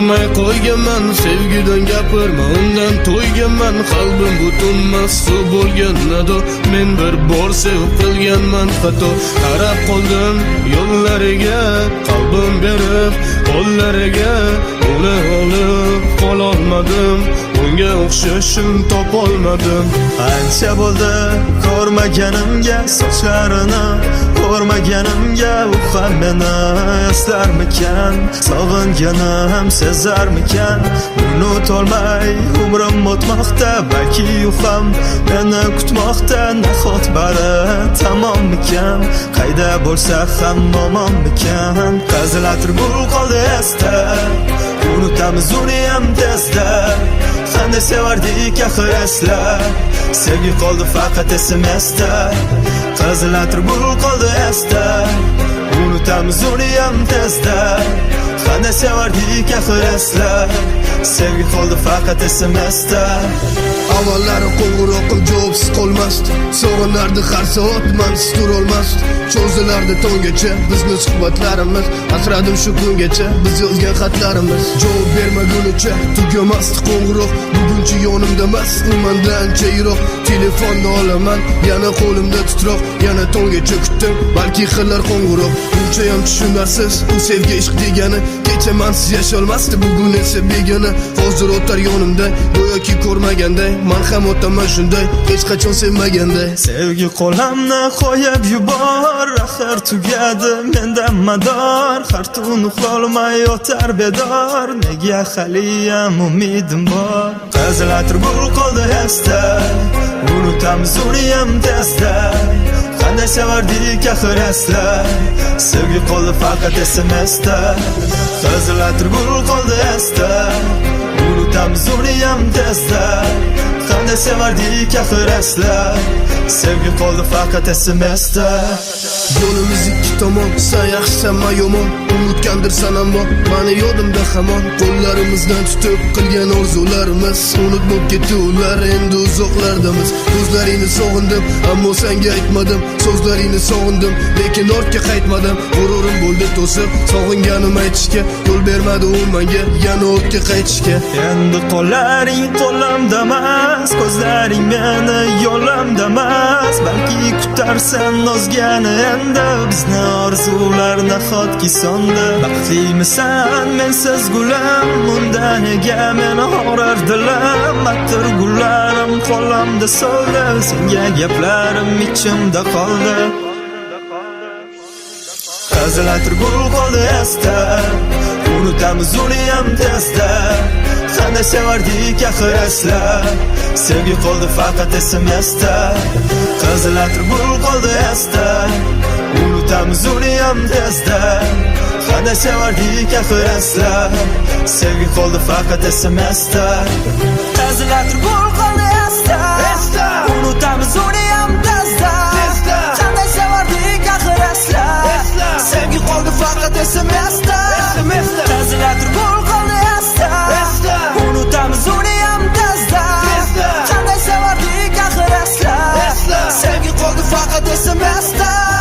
Sig'may qo'yganman sevgidan gapirma undan to'yganman qalbim butunmas suv bo'lgan nado men bir bor sevib qilganman xato qarab qoldim yo'llariga qalbim berib qo'llariga uni olib qololmadim unga o'xshashim topolmadim ancha bo'ldi ko'rmaganimga sochlarini ko'rmaganimga u ham meni eslarmikan sog'inganim sezarmikan unutolmay umrim o'tmoqda balki u ham meni kutmoqda nahot bari tamommikan qayda bo'lsa ham omonmikan qazilatir qoldi esda unutamiz uni ham tezda qanday sevardik axir esla sevgi qoldi faqat esimizda qazilatir qoldi esda unutamiz uni ham tezda qanday sevardik axir esla sevgi qoldi faqat esimizda avvallari qo'ng'iroqim javobsiz qolmasdi sog'inardi har soat mansiz turolmasdi cho'zilardi tonggacha bizni suhbatlarimiz asradim shu kungacha biz yozgan xatlarimiz javob bermagunicha tugamasdi qo'ng'iroq bugunchi yonimda emas u mendan ancha yiroq telefonni olaman yana qo'limda titroq yana tonggacha kutdim balki qilar qo'ng'iroq bunchayam tushunarsiz u sevgi ishq degani kecha mansiz yasholmasdi bugun esa begona hozir o'tar yonimda go'yoki ko'rmaganday man ham o'taman shunday hech qachon sevmaganday sevgi qo'limni qo'yib yubor axir tugadi mendan mador har tun uxlolmay yotar bedor nega haliyam umidim bor qazilatir qoldi esda unutamiz uni ham tezda qanday sevardik axir esla sevgi qoldi faqat esimizda qazilatir qoldi esda unutamiz uni ham tezda qanday sevardik axir esla sevgi qoldi faqat esimizda yo'limiz ikki tomon sen yaxshisan men yomon unutgandirsan ammo mani yodimda hamon qo'llarimizdan tutib qilgan orzularimiz unut bo'lib ketdi ular endi uzoqlardamiz ko'zlaringni sog'indim ammo senga aytmadim so'zlaringni sog'indim lekin ortga qaytmadim g'ururim bo'ldi to'sib sog'inganim aytishga yo'l bermadi u menga yana ortga qaytishga endi qo'llaring qo'limda emas ko'zlaring meni yo'limda emas balki kutarsan o'zgani endi bizni orzular nahotki so'ndi baxtlimisan mensiz gulam undan nega meni og'rir dilim atir gullarim qo'limda so'ldi senga gaplarim ichimda qoldi qazilatir qoldi esda unutamiz uni ham tezda qanday sevardik axir esla sevgi qoldi faqat esimizda qazilatir qoldi esda unutamiz uni ham tezda qanday sevardik axir esla sevgi qoldi faqat esimizda qazilatir qoldi esda unutamiz uni ham tezda qanday sevardik axir esla sevgi qoldi faqat esimizda qazilatir qoldi esda unutamiz uni ham tezda qanday sevardik axir esla sevgi qoldi faqat esimizda